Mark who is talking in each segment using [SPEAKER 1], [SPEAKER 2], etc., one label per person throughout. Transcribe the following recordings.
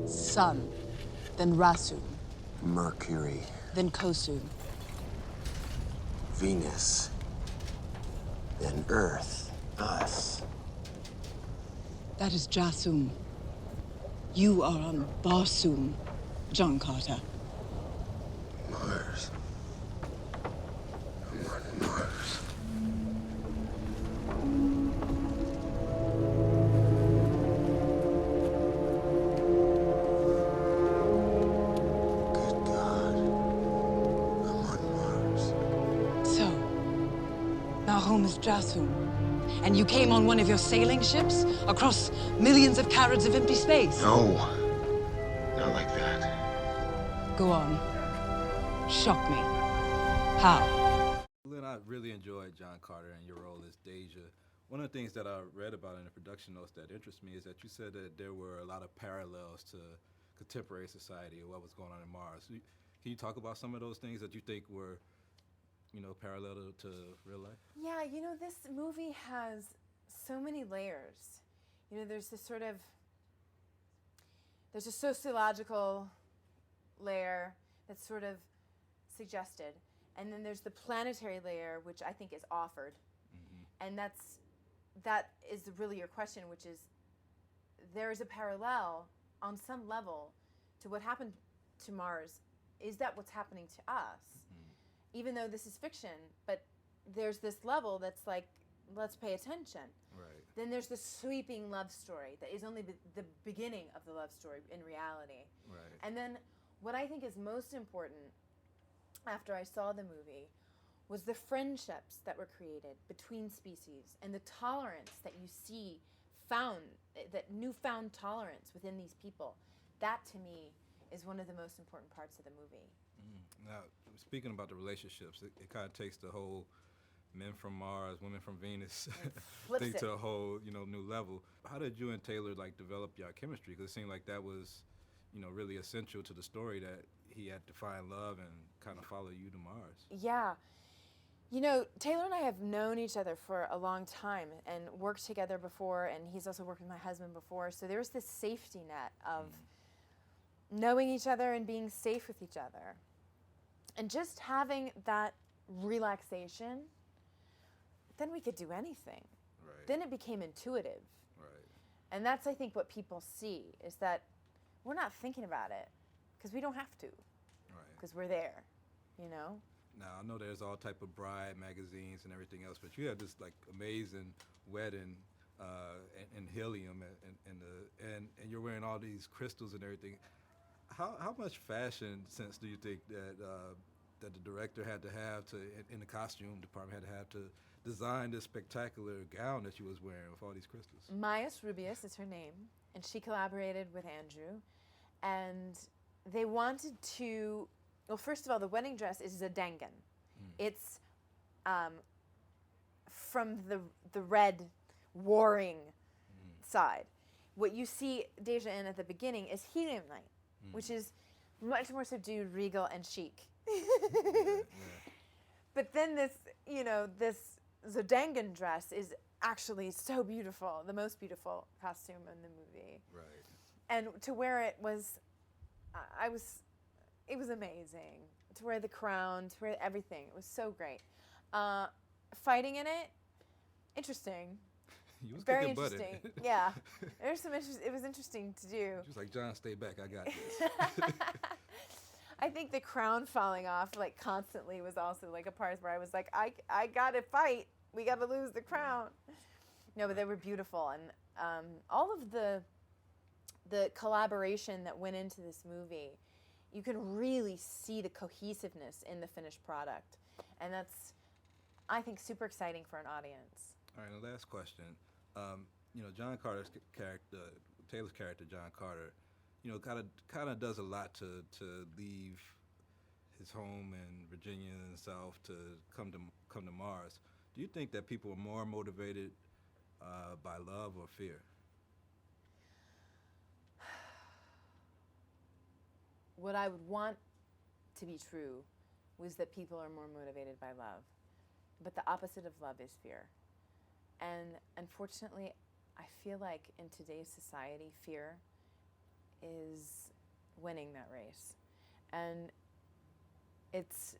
[SPEAKER 1] Sun, then Rasu,
[SPEAKER 2] Mercury.
[SPEAKER 1] then Kosu.
[SPEAKER 2] Venus. Then Earth. Us.
[SPEAKER 1] That is Jasum. You are on Barsum, John Carter.
[SPEAKER 2] Mars. I'm on Mars. Good God. I'm on Mars.
[SPEAKER 1] So, now home is Jasum. And you came on one of your sailing ships across millions of carats of empty space?
[SPEAKER 2] No. Not like that.
[SPEAKER 1] Go on. Shock me. How?
[SPEAKER 3] Lynn, I really enjoyed John Carter and your role as Dejah. One of the things that I read about in the production notes that interest me is that you said that there were a lot of parallels to contemporary society and what was going on in Mars. Can you talk about some of those things that you think were, parallel to real life?
[SPEAKER 4] Yeah, this movie has so many layers. There's a sociological layer that's sort of suggested. And then there's the planetary layer, which I think is offered. Mm-hmm. And that is really your question, which is there is a parallel on some level to what happened to Mars. Is that what's happening to us? Mm-hmm. Even though this is fiction, but there's this level that's like, let's pay attention.
[SPEAKER 3] Right.
[SPEAKER 4] Then there's the sweeping love story that is only the beginning of the love story in reality.
[SPEAKER 3] Right.
[SPEAKER 4] And then what I think is most important after I saw the movie was the friendships that were created between species and the tolerance that you see that newfound tolerance within these people. That to me is one of the most important parts of the movie.
[SPEAKER 3] Now, speaking about the relationships, it kind of takes the whole men from Mars, women from Venus thing to a whole, new level. How did you and Taylor develop your chemistry? Because it seemed like that was, really essential to the story, that he had to find love and kind of follow you to Mars.
[SPEAKER 4] Yeah. Taylor and I have known each other for a long time and worked together before, and he's also worked with my husband before. So there was this safety net of knowing each other and being safe with each other. And just having that relaxation, then we could do anything.
[SPEAKER 3] Right.
[SPEAKER 4] Then it became intuitive.
[SPEAKER 3] Right.
[SPEAKER 4] And that's, I think, what people see, is that we're not thinking about it because we don't have to.
[SPEAKER 3] Right.
[SPEAKER 4] Because we're there,
[SPEAKER 3] Now, I know there's all type of bride magazines and everything else, but you had this amazing wedding in helium, and you're wearing all these crystals and everything. How much fashion sense do you think that the director had to have in the costume department had to have to design this spectacular gown that she was wearing with all these crystals?
[SPEAKER 4] Mayas Rubius is her name, and she collaborated with Andrew, and they wanted to. Well, first of all, the wedding dress is Zadangan. It's from the red warring side. What you see Dejah in at the beginning is Helium Night, which is much more subdued, regal, and chic.
[SPEAKER 3] Yeah.
[SPEAKER 4] But then this Zadangan dress is actually so beautiful, the most beautiful costume in the movie.
[SPEAKER 3] Right.
[SPEAKER 4] And to wear it was, it was amazing. To wear the crown, to wear everything. It was so great. Fighting in it, interesting.
[SPEAKER 3] You was
[SPEAKER 4] Very
[SPEAKER 3] kicking butt in
[SPEAKER 4] interesting.
[SPEAKER 3] it.
[SPEAKER 4] Yeah. There's some it was interesting to do.
[SPEAKER 3] She was like, John, stay back. I got this.
[SPEAKER 4] I think the crown falling off constantly was also a part where I was like, I gotta fight. We gotta lose the crown. No, but they were beautiful, and all of the collaboration that went into this movie, you can really see the cohesiveness in the finished product, and that's, I think, super exciting for an audience.
[SPEAKER 3] All right, and the last question. John Carter's character, Taylor's character, John Carter, kind of does a lot to leave his home in Virginia and the South to come to Mars. Do you think that people are more motivated by love or fear?
[SPEAKER 4] What I would want to be true was that people are more motivated by love. But the opposite of love is fear. And unfortunately, I feel like in today's society, fear is winning that race. And it's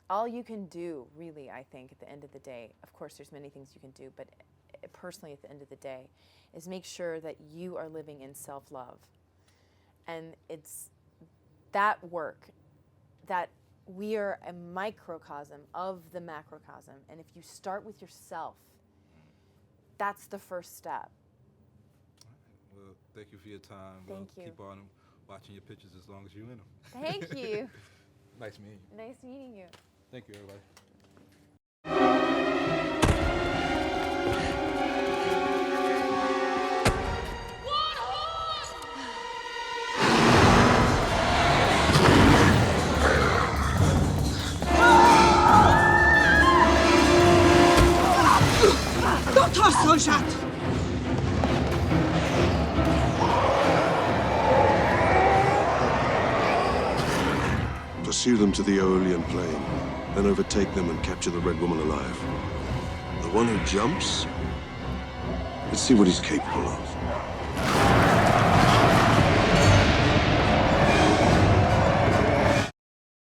[SPEAKER 4] all you can do, really, I think, at the end of the day. Of course, there's many things you can do, but personally, at the end of the day, is make sure that you are living in self-love. And it's that work, that we are a microcosm of the macrocosm. And if you start with yourself, that's the first step.
[SPEAKER 3] Well, thank you for your time.
[SPEAKER 4] Thank you.
[SPEAKER 3] Keep on watching your pictures as long as you're in them.
[SPEAKER 4] Thank you.
[SPEAKER 3] Nice meeting you.
[SPEAKER 4] Nice meeting you.
[SPEAKER 3] Thank you, everybody.
[SPEAKER 1] Dr. Solchat!
[SPEAKER 5] Pursue them to the Aeolian plain, then overtake them and capture the Red Woman alive. The one who jumps, let's see what he's capable of.